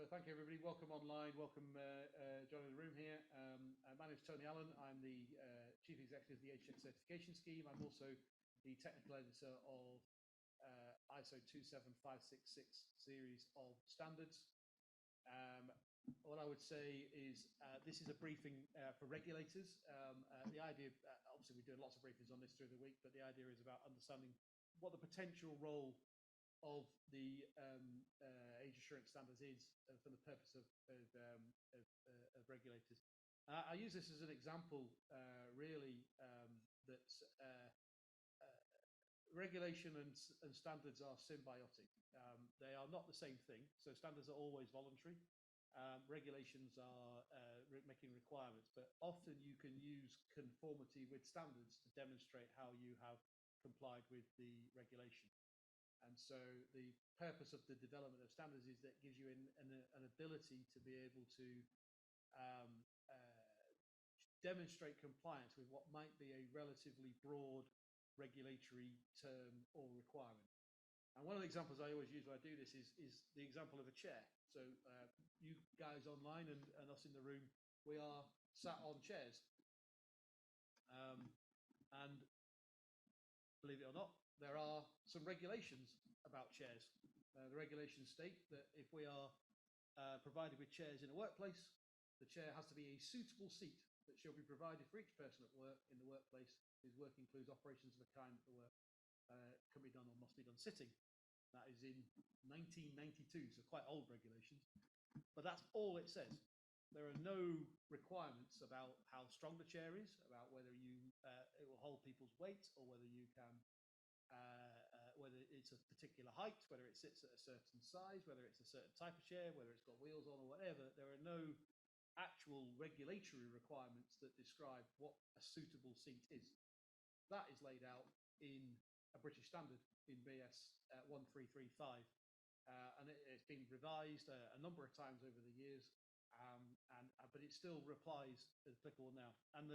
So thank you, everybody. Welcome online. Welcome, joining the room here. My name is Tony Allen. I'm the Chief Executive of the HX Certification Scheme. I'm also the Technical Editor of ISO 27566 series of standards. What I would say is this is a briefing for regulators. The idea, obviously we're doing lots of briefings on this through the week, but the idea is about understanding what the potential role of the age assurance standards is for the purpose of regulators. I use this as an example, really, that regulation and standards are symbiotic. They are not the same thing. So standards are always voluntary. Regulations are making requirements, but often you can use conformity with standards to demonstrate how you have complied with the regulation. And so the purpose of the development of standards is that it gives you an ability to be able to demonstrate compliance with what might be a relatively broad regulatory term or requirement. And one of the examples I always use when I do this is the example of a chair. So you guys online and us in the room, we are sat on chairs. And believe it or not, there are some regulations about chairs. The regulations state that if we are provided with chairs in a workplace, the chair has to be a suitable seat that shall be provided for each person at work in the workplace whose work includes operations of a kind that the work can be done or must be done sitting. That is in 1992, so quite old regulations. But that's all it says. There are no requirements about how strong the chair is, about whether it will hold people's weight, or whether you can whether it's a particular height, whether it sits at a certain size, whether it's a certain type of chair, whether it's got wheels on or whatever. There are no actual regulatory requirements that describe what a suitable seat is. That is laid out in a British standard in BS 1335, and it's been revised a number of times over the years, but it still applies as applicable now. And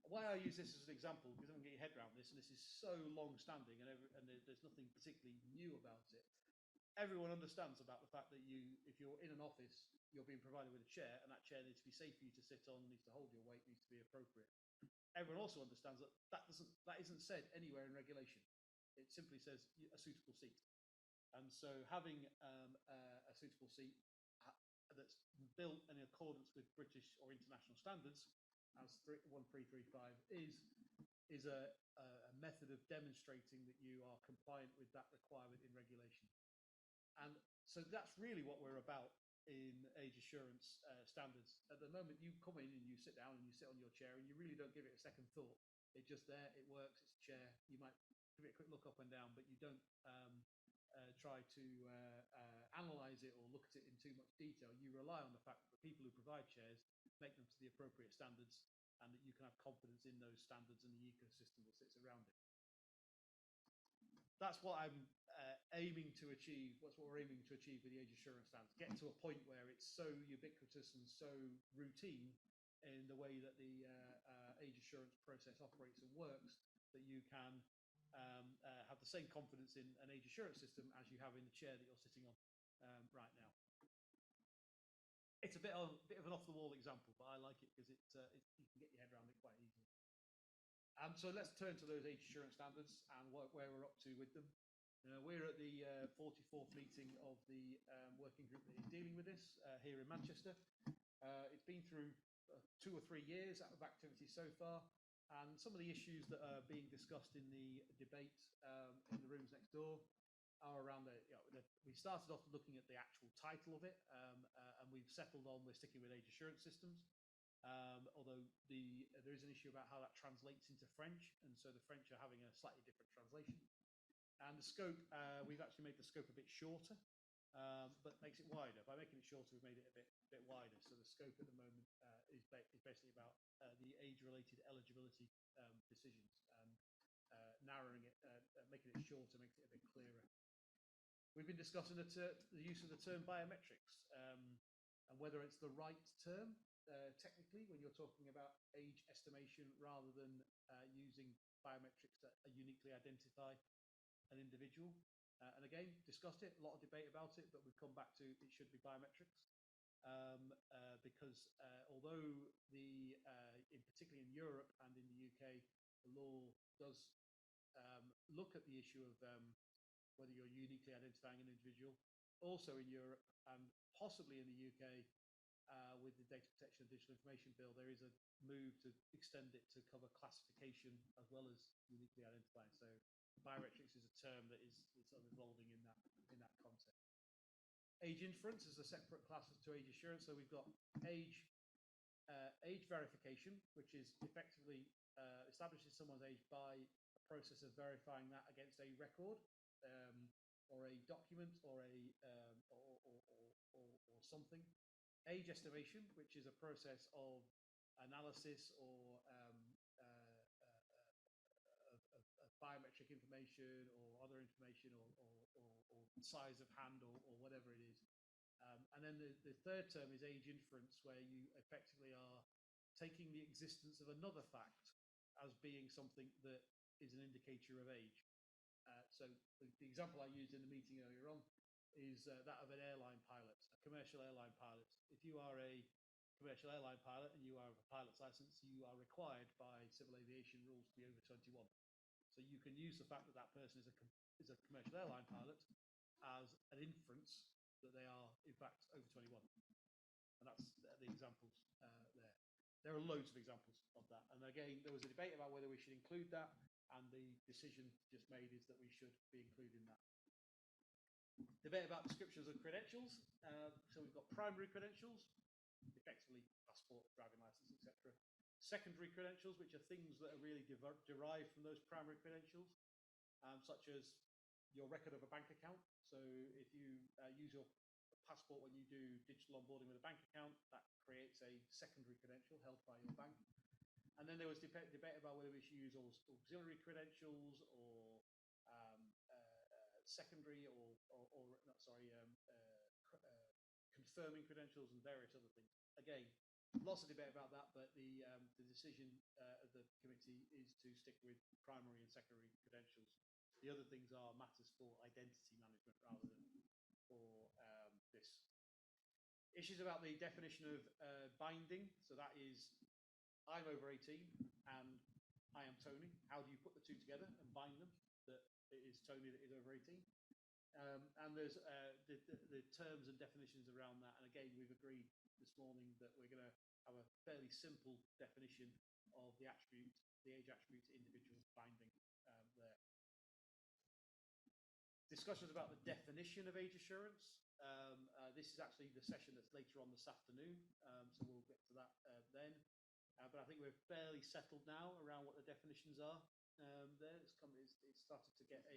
why I use this as an example, because I'm going to get your head around this, and this is so long-standing, and there's nothing particularly new about it. Everyone understands about the fact that if you're in an office, you're being provided with a chair, and that chair needs to be safe for you to sit on, needs to hold your weight, needs to be appropriate. Everyone also understands that that isn't said anywhere in regulation. It simply says a suitable seat. And so having a suitable seat that's built in accordance with British or international standards, as 1335 is a method of demonstrating that you are compliant with that requirement in regulation. And so that's really what we're about in age assurance standards. At the moment, you come in and you sit down and you sit on your chair and you really don't give it a second thought. It's just there, it works, it's a chair. You might give it a quick look up and down, but you don't try to analyze it or look at it in too much detail. You rely on the fact that the people who provide chairs make them to the appropriate standards, and that you can have confidence in those standards and the ecosystem that sits around it. That's what I'm aiming to achieve. That's what we're aiming to achieve with the age assurance standards. Get to a point where it's so ubiquitous and so routine in the way that the age assurance process operates and works that you can have the same confidence in an age assurance system as you have in the chair that you're sitting on right now. It's a bit of an off-the-wall example, but I like it because you can get your head around it quite easily. So let's turn to those age assurance standards and where we're up to with them. We're at the 44th meeting of the working group that is dealing with this here in Manchester. It's been through 2 or 3 years of activity so far, and some of the issues that are being discussed in the debate in the rooms next door are around we started off looking at the actual title of it, and we've settled on we're sticking with age assurance systems. Although there is an issue about how that translates into French, and so the French are having a slightly different translation. And the scope, we've actually made the scope a bit shorter, but makes it wider. By making it shorter, we've made it a bit wider. So the scope at the moment is basically about the age-related eligibility decisions, and narrowing it, making it shorter, makes it a bit clearer. We've been discussing the use of the term biometrics, and whether it's the right term technically when you're talking about age estimation, rather than using biometrics that uniquely identify an individual. And again, discussed it, a lot of debate about it, but we've come back to it should be biometrics. because although in particularly in Europe and in the UK, the law does look at the issue of whether you're uniquely identifying an individual. Also in Europe and possibly in the UK, with the Data Protection and Digital Information Bill, there is a move to extend it to cover classification as well as uniquely identifying. So biometrics is a term that is sort of evolving in that context. Age inference is a separate class to age assurance. So we've got age verification, which is effectively establishing someone's age by a process of verifying that against a record or a document or something. Age estimation, which is a process of analysis or of biometric information or other information or size of hand or whatever it is. And then the third term is age inference, where you effectively are taking the existence of another fact as being something that is an indicator of age. So the example I used in the meeting earlier on is that of an airline pilot, a commercial airline pilot. If you are a commercial airline pilot and you have a pilot's license, you are required by civil aviation rules to be over 21. So you can use the fact that that person is a commercial airline pilot as an inference that they are in fact over 21. And that's the examples there. There are loads of examples of that. And again, there was a debate about whether we should include that, and the decision just made is that we should be including that. Debate about descriptions of credentials. So we've got primary credentials, effectively passport, driving license, etc. Secondary credentials, which are things that are really derived from those primary credentials, such as your record of a bank account. So if you use your passport when you do digital onboarding with a bank account, that creates a secondary credential held by your bank. And then there was debate about whether we should use auxiliary credentials or secondary confirming credentials and various other things. Again, lots of debate about that, but the decision of the committee is to stick with primary and secondary credentials. The other things are matters for identity management rather than for this. Issues about the definition of binding. So that is, I'm over 18 and I am Tony. How do you put the two together and bind them? That it is Tony that is over 18. And there's the terms and definitions around that. And again, we've agreed this morning that we're going to have a fairly simple definition of the attribute, the age attribute to individual binding there. Discussions about the definition of age assurance. This is actually the session that's later on this afternoon, so we'll get to that then. But I think we're fairly settled now around what the definitions are there. It's started to get a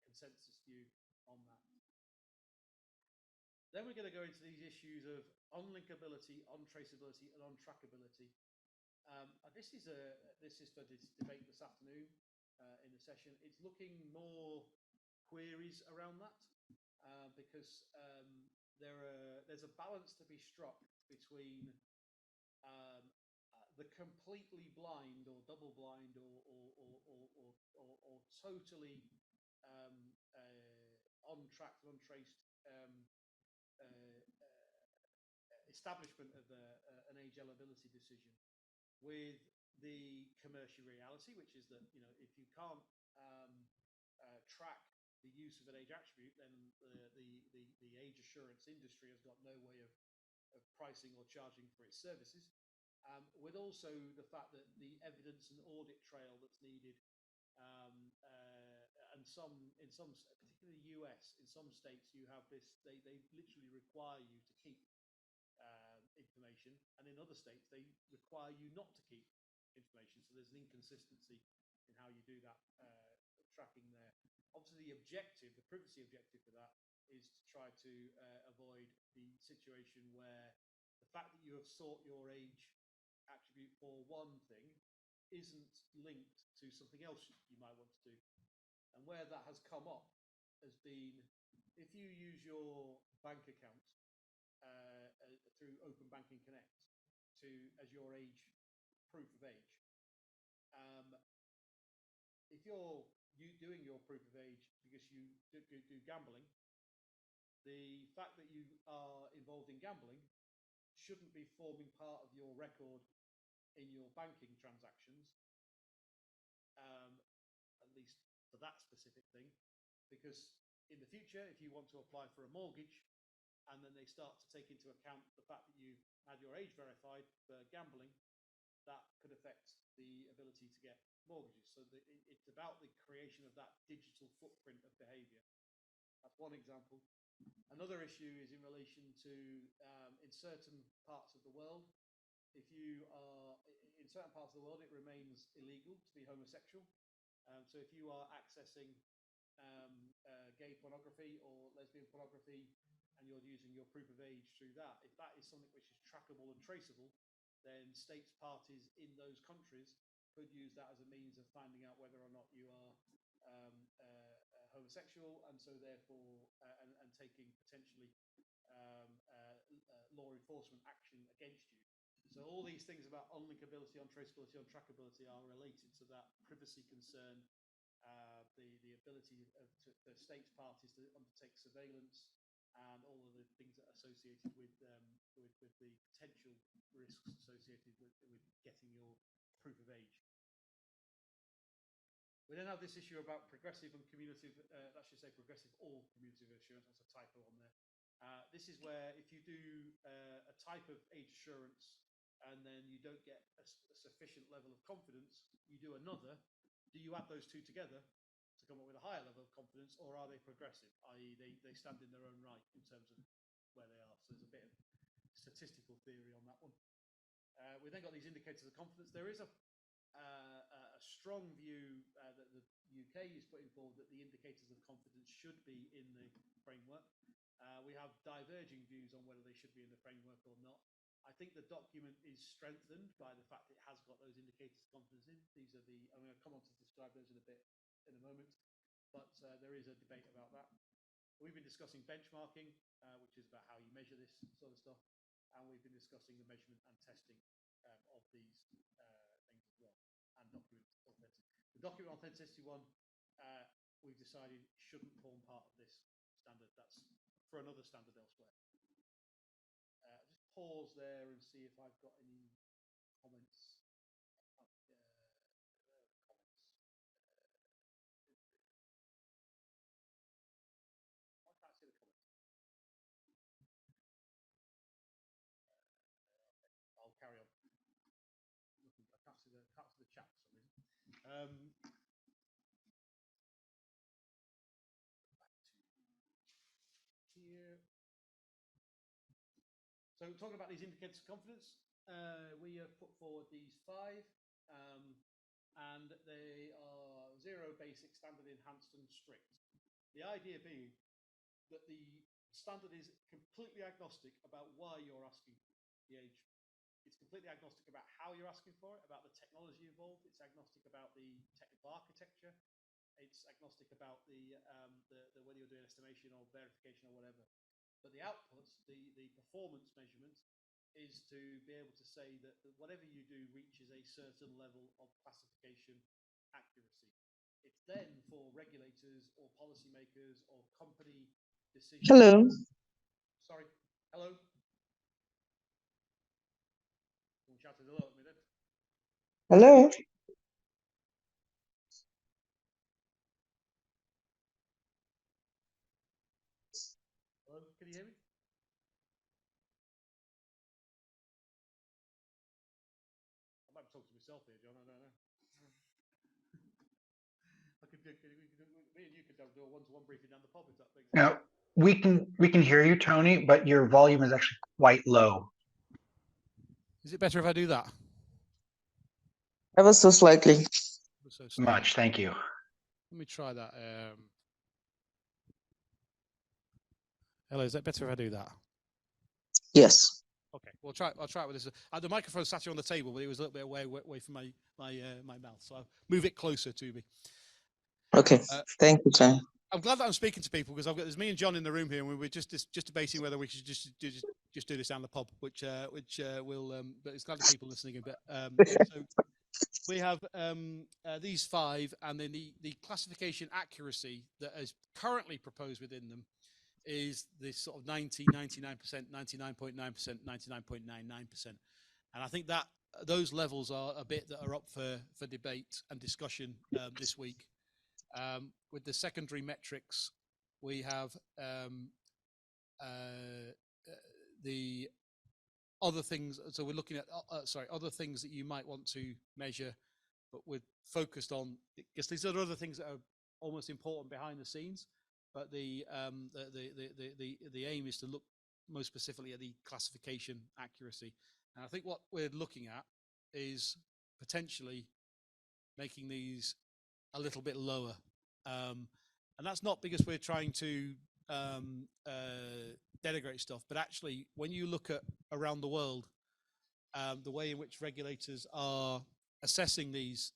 consensus view on that. Then we're going to go into these issues of unlinkability, untraceability, and untrackability. This is for this debate this afternoon in the session. It's looking more queries around that because there's a balance to be struck between the completely blind or double blind or totally untracked, untraced establishment of an age eligibility decision with the commercial reality, which is that if you can't track the use of an age attribute, then the age assurance industry has got no way of pricing or charging for its services. With also the fact that the evidence and audit trail that's needed, and in some, particularly the US, in some states you have this. They literally require you to keep information, and in other states they require you not to keep information. So there's an inconsistency in how you do that tracking there. Obviously, the privacy objective for that is to try to avoid the situation where the fact that you have sought your age attribute for one thing isn't linked to something else you might want to do. And where that has come up has been, if you use your bank account through Open Banking Connect as your age proof of age, if you're doing your proof of age because you do gambling, the fact that you are involved in gambling shouldn't be forming part of your record in your banking transactions, at least for that specific thing, because in the future, if you want to apply for a mortgage and then they start to take into account the fact that you had your age verified for gambling, that could affect the ability to get mortgages. So it's about the creation of that digital footprint of behavior. That's one example. Another issue is in relation to in certain parts of the world, if you are in certain parts of the world, it remains illegal to be homosexual. So if you are accessing gay pornography or lesbian pornography and you're using your proof of age through that, if that is something which is trackable and traceable, then states parties in those countries could use that as a means of finding out whether or not you are homosexual, and so therefore and taking potentially law enforcement action against you. So all these things about unlinkability, untraceability, untrackability are related to that privacy concern, the ability for states parties to undertake surveillance, and all of the things that are associated with the potential risks associated with getting your proof of age. We then have this issue about progressive and cumulative, let's just say progressive or cumulative assurance. That's a typo on there. This is where if you do a type of age assurance and then you don't get a sufficient level of confidence, you do another. Do you add those two together to come up with a higher level of confidence, or are they progressive, i.e. they stand in their own right in terms of where they are? So there's a bit of statistical theory on that one. We then got these indicators of confidence. There is a strong view that the UK is putting forward that the indicators of confidence should be in the framework. We have diverging views on whether they should be in the framework or not. I think the document is strengthened by the fact it has got those indicators of confidence in. These are the, I'm going to come on to describe those in a moment, but there is a debate about that. We've been discussing benchmarking, which is about how you measure this sort of stuff, and we've been discussing the measurement and testing of these things as well, and document authenticity. The document authenticity one, we've decided shouldn't form part of this standard. That's for another standard elsewhere. Just pause there and see if I've got any comments. I can't see the comments. I'll carry on. I can't see the chat for some reason. Here. So talking about these indicators of confidence, we have put forward these 5, and they are 0, basic, standard, enhanced, and strict. The idea being that the standard is completely agnostic about why you're asking the age. It's completely agnostic about how you're asking for it, about the technology involved. It's agnostic about the technical architecture. It's agnostic about the whether you're doing estimation or verification or whatever. But the outputs, the performance measurement, is to be able to say that whatever you do reaches a certain level of classification accuracy. It's then for regulators or policymakers or company decisions. Hello. Sorry. Hello. Someone shouted hello at me then. Hello. Hello. Can you hear me? I might be talking to myself here, John. I don't know. Me and you could do a one-to-one briefing down the pub if that makes sense. Now, we can hear you, Tony, but your volume is actually quite low. Is it better if I do that? Ever so slightly. Much, thank you. Let me try that. Hello, is that better if I do that? Yes. Okay, I'll try it with this. The microphone sat here on the table, but it was a little bit away from my mouth, so I'll move it closer to me. Okay, thank you, Tony. I'm glad that I'm speaking to people because there's me and John in the room here, and we were just debating whether we should just do this down the pub, which will. But it's glad that people listening a bit. So we have these 5, and then the classification accuracy that is currently proposed within them is this sort of 99%, 99.9%, 99.99%. And I think that those levels are a bit that are up for debate and discussion this week. With the secondary metrics, we have the other things. So we're looking at other things that you might want to measure, but we're focused on, because these are other things that are almost important behind the scenes. But the aim is to look most specifically at the classification accuracy. And I think what we're looking at is potentially making these a little bit lower. And that's not because we're trying to denigrate stuff, but actually when you look at around the world, the way in which regulators are assessing these,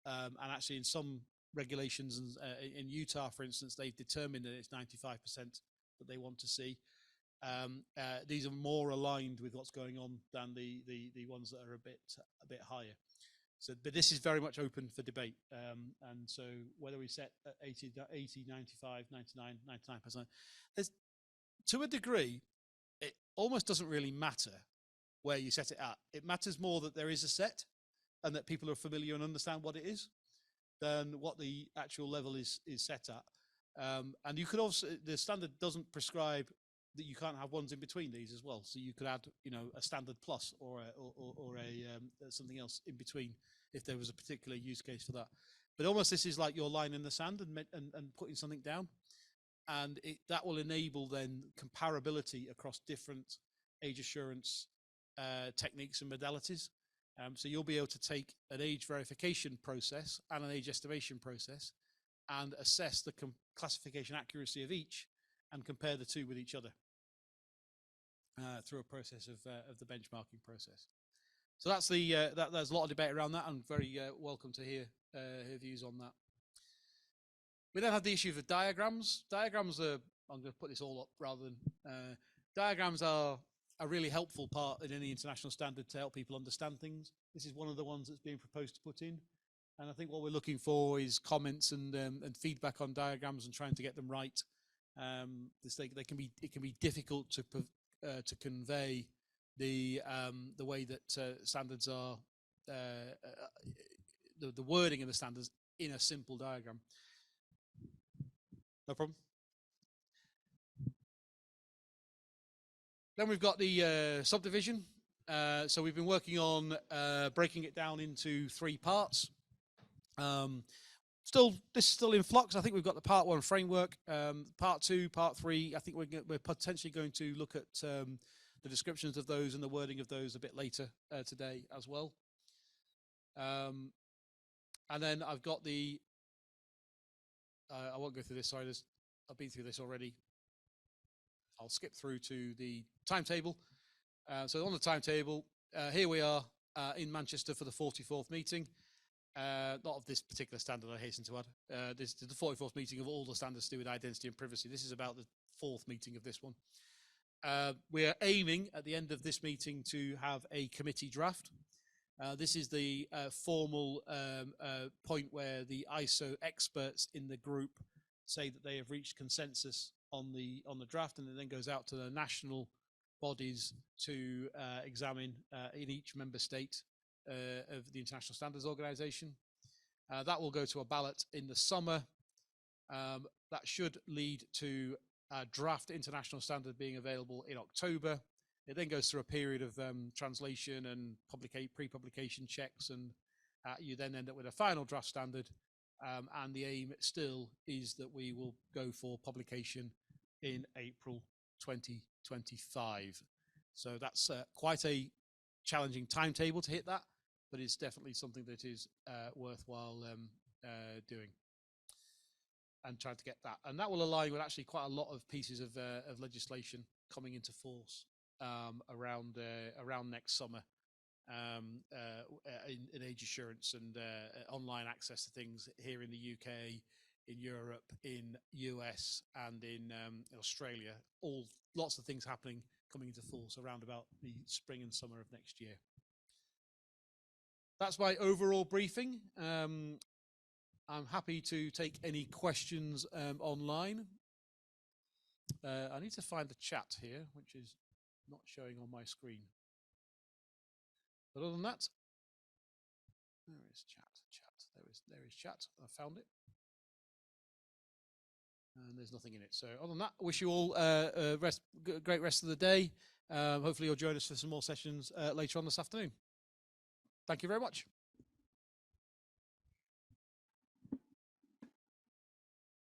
and actually in some regulations in Utah, for instance, they've determined that it's 95% that they want to see. These are more aligned with what's going on than the ones that are a bit higher. So, but this is very much open for debate. And so whether we set at 80, 95, 99, 99%, there's, to a degree, it almost doesn't really matter where you set it at. It matters more that there is a set and that people are familiar and understand what it is than what the actual level is set at. And you could also, the standard doesn't prescribe that you can't have ones in between these as well. So you could add, a standard plus or a something else in between if there was a particular use case for that. But almost this is like your line in the sand and putting something down, and that will enable then comparability across different age assurance techniques and modalities. So you'll be able to take an age verification process and an age estimation process and assess the classification accuracy of each and compare the two with each other through a process of the benchmarking process. So that's there's a lot of debate around that. I'm very welcome to hear views on that. We then have the issue of the diagrams. Diagrams are, I'm going to put this all up rather than, diagrams are a really helpful part in any international standard to help people understand things. This is one of the ones that's being proposed to put in. And I think what we're looking for is comments and feedback on diagrams and trying to get them right. It can be difficult to convey the way that standards are, the wording of the standards in a simple diagram. No problem. Then we've got the subdivision. So we've been working on breaking it down into 3 parts. This is still in flux. I think we've got the part 1 framework, part 2, part 3. I think we're potentially going to look at the descriptions of those and the wording of those a bit later today as well. And then I've got the, I won't go through this, sorry, I've been through this already. I'll skip through to the timetable. So on the timetable, here we are in Manchester for the 44th meeting. Not of this particular standard, I hasten to add. This is the 44th meeting of all the standards to do with identity and privacy. This is about the 4th meeting of this one. We are aiming at the end of this meeting to have a committee draft. This is the formal point where the ISO experts in the group say that they have reached consensus on the draft, and it then goes out to the national bodies to examine in each member state of the International Standards Organization. That will go to a ballot in the summer. That should lead to a draft international standard being available in October. It then goes through a period of translation and pre-publication checks, and you then end up with a final draft standard. And the aim still is that we will go for publication in April 2025. So that's quite a challenging timetable to hit that, but it's definitely something that is worthwhile doing and trying to get that. And that will align with actually quite a lot of pieces of legislation coming into force around next summer in age assurance and online access to things here in the UK, in Europe, in US, and in Australia. Lots of things happening coming into force around about the spring and summer of next year. That's my overall briefing. I'm happy to take any questions online. I need to find the chat here, which is not showing on my screen. But other than that, there is chat. There is chat. I found it. And there's nothing in it. So other than that, I wish you all a great rest of the day. Hopefully you'll join us for some more sessions later on this afternoon. Thank you very much.